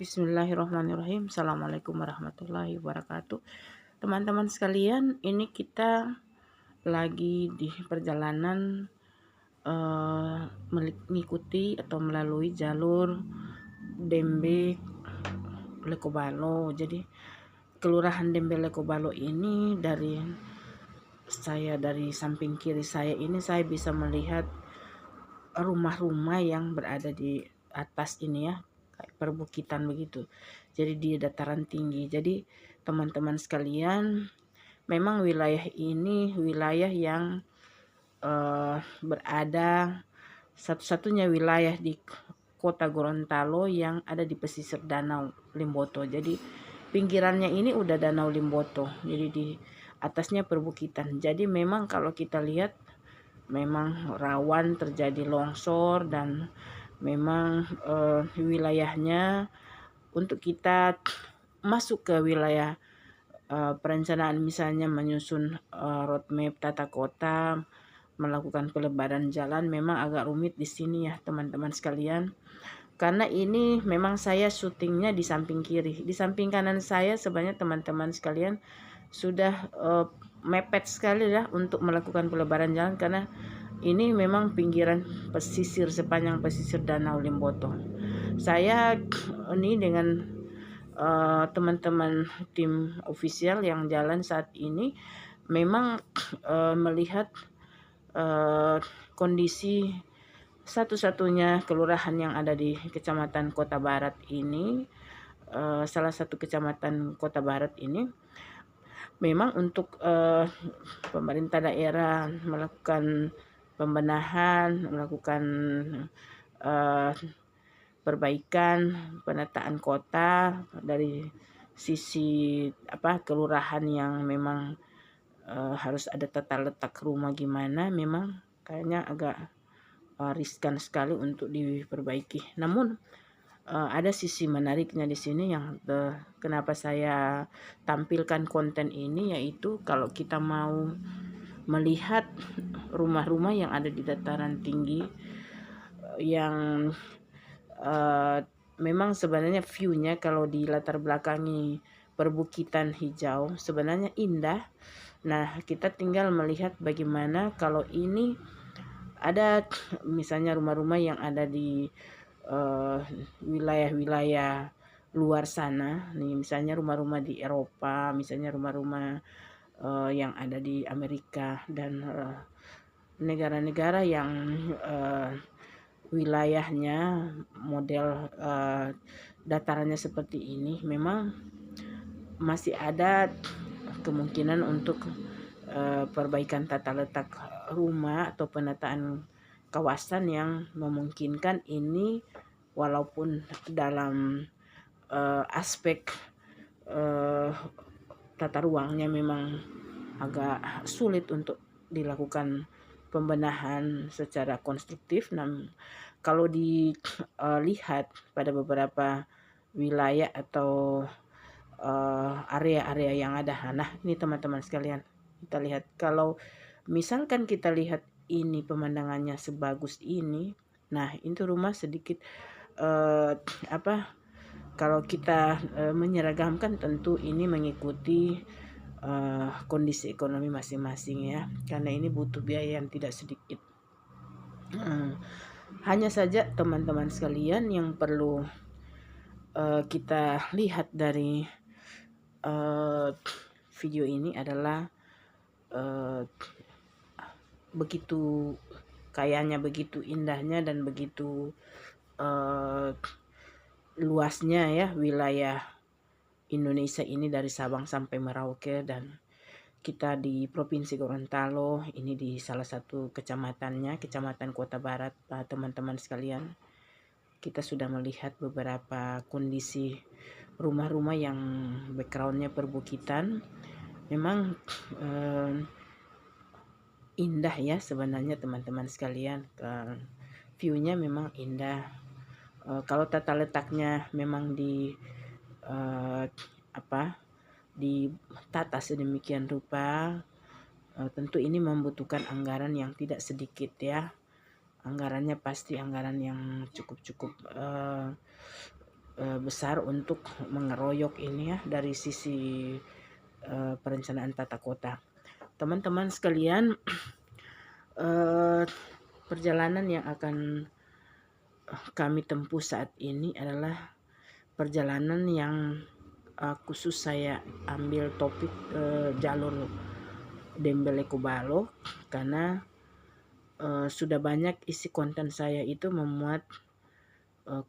Bismillahirrahmanirrahim. Assalamualaikum warahmatullahi wabarakatuh. Teman-teman sekalian, ini kita lagi di perjalanan mengikuti atau melalui jalur Dembe Lekobalo. Jadi Kelurahan Dembe Lekobalo ini dari samping kiri saya ini saya bisa melihat rumah-rumah yang berada di atas ini ya, kayak perbukitan begitu. Jadi di dataran tinggi. Jadi teman-teman sekalian, memang wilayah ini wilayah yang berada satu-satunya wilayah di Kota Gorontalo yang ada di pesisir Danau Limboto. Jadi pinggirannya ini udah Danau Limboto. Jadi di atasnya perbukitan. Jadi memang kalau kita lihat memang rawan terjadi longsor dan memang wilayahnya untuk kita masuk ke wilayah perencanaan, misalnya menyusun roadmap tata kota, melakukan pelebaran jalan, memang agak rumit di sini ya teman-teman sekalian. Karena ini memang saya syutingnya di samping kiri, di samping kanan saya sebenarnya teman-teman sekalian sudah mepet sekali ya untuk melakukan pelebaran jalan, karena ini memang pinggiran pesisir, sepanjang pesisir Danau Limboto. Saya ini dengan teman-teman tim ofisial yang jalan saat ini memang melihat kondisi satu-satunya kelurahan yang ada di Kecamatan Kota Barat ini, salah satu kecamatan Kota Barat ini, memang untuk pemerintah daerah melakukan pembenahan, melakukan perbaikan, penataan kota dari sisi kelurahan yang memang harus ada tata letak rumah gimana, memang kayaknya agak riskan sekali untuk diperbaiki. Namun ada sisi menariknya di sini yang kenapa saya tampilkan konten ini, yaitu kalau kita mau melihat rumah-rumah yang ada di dataran tinggi yang memang sebenarnya view-nya kalau di latar belakangi perbukitan hijau sebenarnya indah. Nah, kita tinggal melihat bagaimana kalau ini ada misalnya rumah-rumah yang ada di wilayah-wilayah luar sana, nih misalnya rumah-rumah di Eropa, misalnya rumah-rumah yang ada di Amerika dan negara-negara yang wilayahnya model datarannya seperti ini, memang masih ada kemungkinan untuk perbaikan tata letak rumah atau penataan kawasan yang memungkinkan ini, walaupun dalam aspek tata ruangnya memang agak sulit untuk dilakukan pembenahan secara konstruktif. Namun kalau dilihat pada beberapa wilayah atau area-area yang ada, nah ini teman-teman sekalian, kita lihat kalau misalkan kita lihat ini pemandangannya sebagus ini, nah itu rumah sedikit kalau kita menyeragamkan, tentu ini mengikuti kondisi ekonomi masing-masing ya, karena ini butuh biaya yang tidak sedikit. Hanya saja teman-teman sekalian yang perlu kita lihat dari video ini adalah begitu kayanya, begitu indahnya dan begitu luasnya ya wilayah Indonesia ini dari Sabang sampai Merauke, dan kita di Provinsi Gorontalo ini di salah satu kecamatannya, Kecamatan Kota Barat. Teman-teman sekalian, kita sudah melihat beberapa kondisi rumah-rumah yang backgroundnya perbukitan. Memang indah ya sebenarnya teman-teman sekalian, view-nya memang indah. Kalau tata letaknya memang ditata sedemikian rupa, tentu ini membutuhkan anggaran yang tidak sedikit ya. Anggarannya pasti anggaran yang cukup besar untuk mengeroyok ini ya dari sisi perencanaan tata kota. Teman-teman sekalian, perjalanan yang akan kami tempuh saat ini adalah perjalanan yang khusus saya ambil topik jalur Dembele Kubalo karena sudah banyak isi konten saya itu memuat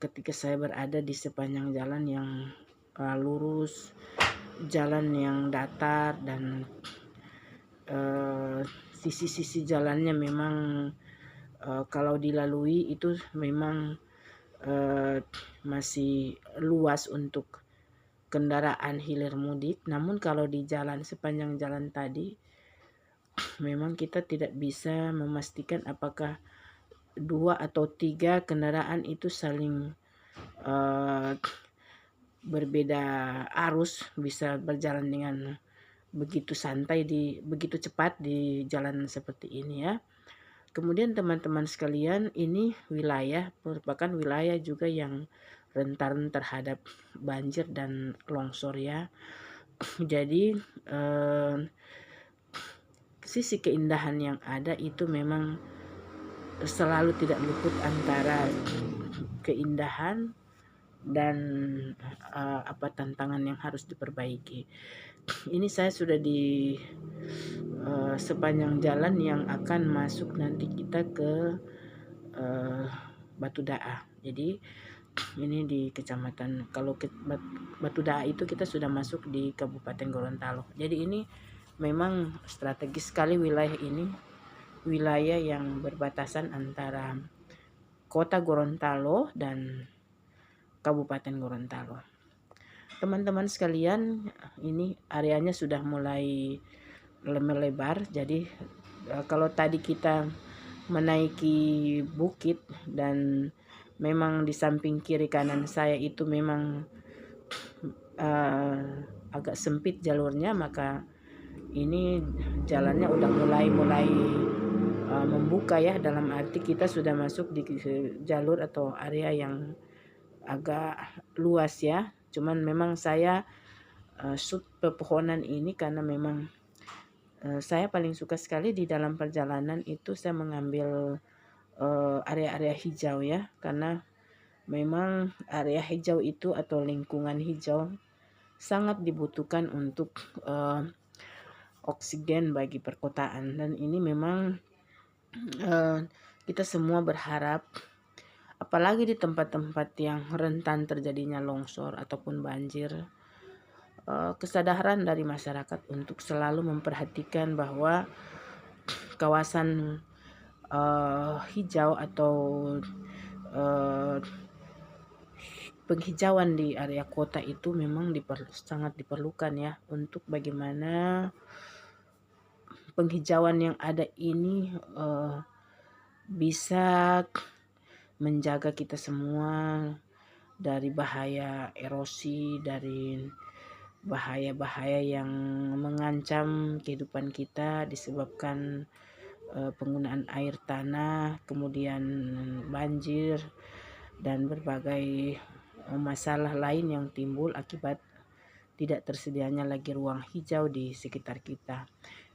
ketika saya berada di sepanjang jalan yang lurus, jalan yang datar, dan sisi-sisi jalannya memang kalau dilalui itu memang masih luas untuk kendaraan hilir mudik. Namun kalau di jalan sepanjang jalan tadi memang kita tidak bisa memastikan apakah 2 atau 3 kendaraan itu saling berbeda arus bisa berjalan dengan begitu santai begitu cepat di jalan seperti ini ya. Kemudian teman-teman sekalian, ini merupakan wilayah juga yang rentan terhadap banjir dan longsor ya. Jadi sisi keindahan yang ada itu memang selalu tidak luput antara keindahan dan tantangan yang harus diperbaiki. Ini saya sudah di sepanjang jalan yang akan masuk nanti kita ke Batu Daa. Jadi ini di kecamatan, kalau Batu Daa itu kita sudah masuk di Kabupaten Gorontalo. Jadi ini memang strategis sekali wilayah ini, wilayah yang berbatasan antara Kota Gorontalo dan Kabupaten Gorontalo. Teman-teman sekalian, ini areanya sudah mulai melebar. Jadi kalau tadi kita menaiki bukit dan memang di samping kiri kanan saya itu memang agak sempit jalurnya, maka ini jalannya udah mulai membuka ya, dalam arti kita sudah masuk di jalur atau area yang agak luas ya. Cuman memang saya shoot pepohonan ini karena memang saya paling suka sekali di dalam perjalanan itu saya mengambil area-area hijau ya, karena memang area hijau itu atau lingkungan hijau sangat dibutuhkan untuk oksigen bagi perkotaan. Dan ini memang kita semua berharap, apalagi di tempat-tempat yang rentan terjadinya longsor ataupun banjir, kesadaran dari masyarakat untuk selalu memperhatikan bahwa kawasan hijau atau penghijauan di area kota itu memang sangat diperlukan ya, untuk bagaimana penghijauan yang ada ini bisa menjaga kita semua dari bahaya erosi, dari bahaya-bahaya yang mengancam kehidupan kita disebabkan penggunaan air tanah, kemudian banjir, dan berbagai masalah lain yang timbul akibat tidak tersedianya lagi ruang hijau di sekitar kita.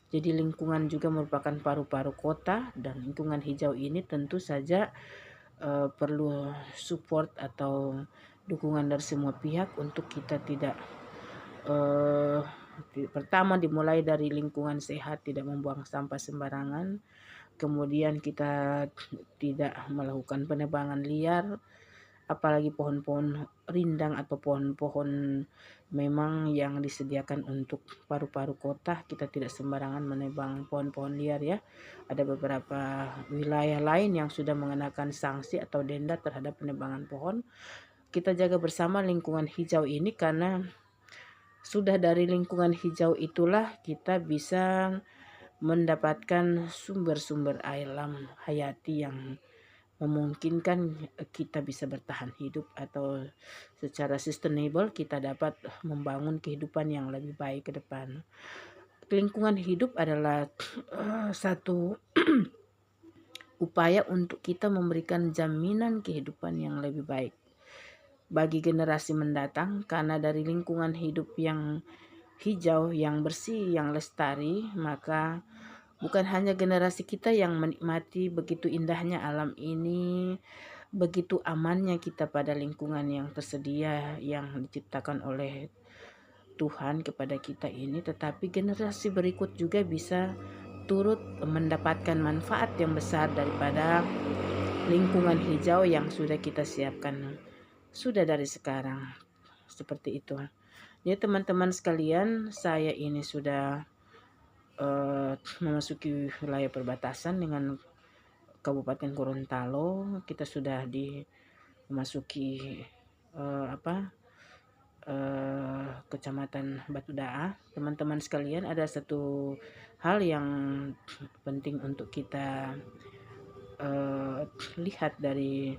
Jadi lingkungan juga merupakan paru-paru kota, dan lingkungan hijau ini tentu saja perlu support atau dukungan dari semua pihak untuk kita tidak pertama dimulai dari lingkungan sehat, tidak membuang sampah sembarangan, kemudian kita tidak melakukan penebangan liar, apalagi pohon-pohon rindang atau pohon-pohon memang yang disediakan untuk paru-paru kota, kita tidak sembarangan menebang pohon-pohon liar ya. Ada beberapa wilayah lain yang sudah mengenakan sanksi atau denda terhadap penebangan pohon. Kita jaga bersama lingkungan hijau ini, karena sudah dari lingkungan hijau itulah kita bisa mendapatkan sumber-sumber alam hayati yang memungkinkan kita bisa bertahan hidup, atau secara sustainable kita dapat membangun kehidupan yang lebih baik ke depan. Lingkungan hidup adalah satu upaya untuk kita memberikan jaminan kehidupan yang lebih baik bagi generasi mendatang, karena dari lingkungan hidup yang hijau, yang bersih, yang lestari, maka bukan hanya generasi kita yang menikmati begitu indahnya alam ini, begitu amannya kita pada lingkungan yang tersedia yang diciptakan oleh Tuhan kepada kita ini, tetapi generasi berikut juga bisa turut mendapatkan manfaat yang besar daripada lingkungan hijau yang sudah kita siapkan sudah dari sekarang. Seperti itu. Ya teman-teman sekalian, saya ini sudah memasuki wilayah perbatasan dengan Kabupaten Gorontalo. Kita sudah memasuki Kecamatan Batu Daah. Teman-teman sekalian, ada satu hal yang penting untuk kita lihat dari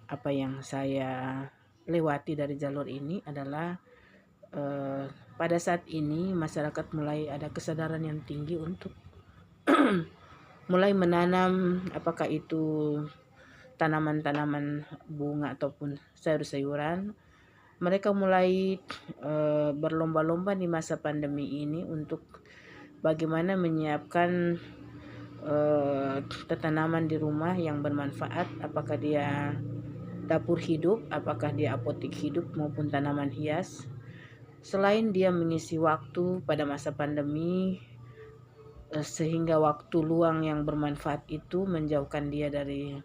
apa yang saya lewati dari jalur ini adalah pada saat ini masyarakat mulai ada kesadaran yang tinggi untuk mulai menanam, apakah itu tanaman-tanaman bunga ataupun sayur-sayuran. Mereka mulai berlomba-lomba di masa pandemi ini untuk bagaimana menyiapkan tanaman di rumah yang bermanfaat, apakah dia dapur hidup, apakah dia apotik hidup maupun tanaman hias. Selain dia mengisi waktu pada masa pandemi, sehingga waktu luang yang bermanfaat itu menjauhkan dia dari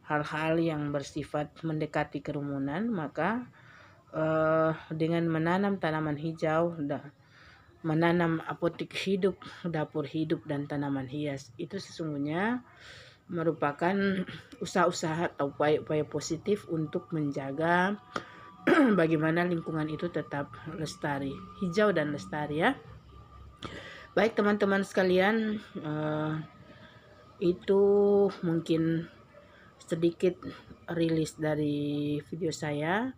hal-hal yang bersifat mendekati kerumunan, maka dengan menanam tanaman hijau, menanam apotik hidup, dapur hidup, dan tanaman hias, itu sesungguhnya merupakan usaha-usaha atau upaya-upaya positif untuk menjaga bagaimana lingkungan itu tetap lestari, hijau dan lestari ya. Baik teman-teman sekalian, itu mungkin sedikit rilis dari video saya.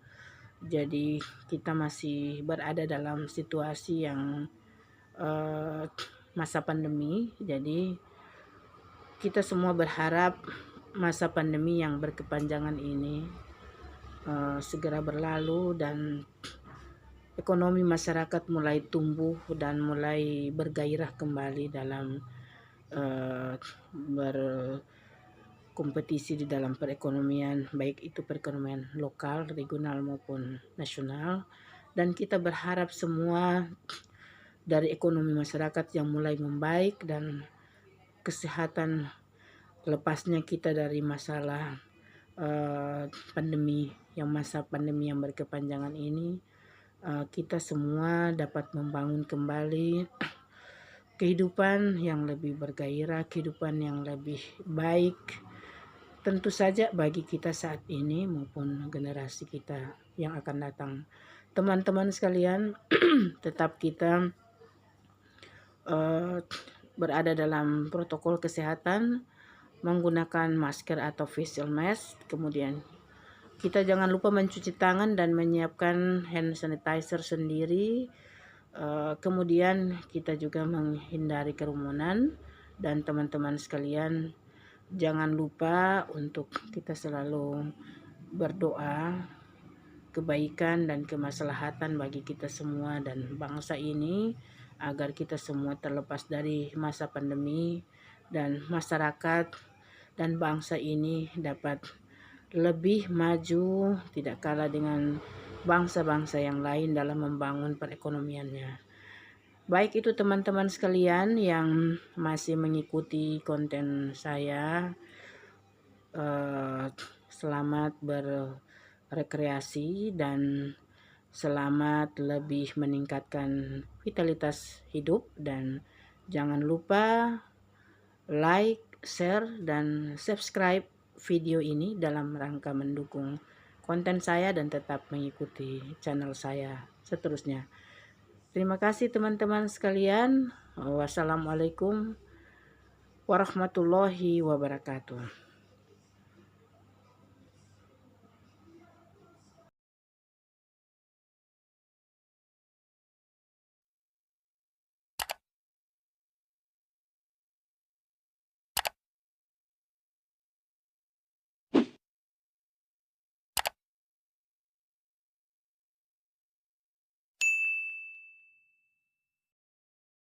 Jadi kita masih berada dalam situasi yang masa pandemi. Jadi kita semua berharap masa pandemi yang berkepanjangan ini segera berlalu dan ekonomi masyarakat mulai tumbuh dan mulai bergairah kembali dalam berkompetisi di dalam perekonomian, baik itu perekonomian lokal, regional maupun nasional. Dan kita berharap semua dari ekonomi masyarakat yang mulai membaik dan kesehatan lepasnya kita dari masalah pandemi, masa pandemi yang berkepanjangan ini, kita semua dapat membangun kembali kehidupan yang lebih bergairah, kehidupan yang lebih baik, tentu saja bagi kita saat ini maupun generasi kita yang akan datang. Teman-teman sekalian, tetap kita berada dalam protokol kesehatan, menggunakan masker atau facial mask, kemudian kita jangan lupa mencuci tangan dan menyiapkan hand sanitizer sendiri. Kemudian kita juga menghindari kerumunan, dan teman-teman sekalian jangan lupa untuk kita selalu berdoa kebaikan dan kemaslahatan bagi kita semua dan bangsa ini, agar kita semua terlepas dari masa pandemi dan masyarakat dan bangsa ini dapat lebih maju, tidak kalah dengan bangsa-bangsa yang lain dalam membangun perekonomiannya. Baik itu teman-teman sekalian yang masih mengikuti konten saya, selamat berrekreasi dan selamat lebih meningkatkan vitalitas hidup, dan jangan lupa like, share, dan subscribe video ini dalam rangka mendukung konten saya dan tetap mengikuti channel saya seterusnya. Terima kasih teman-teman sekalian. Wassalamualaikum warahmatullahi wabarakatuh.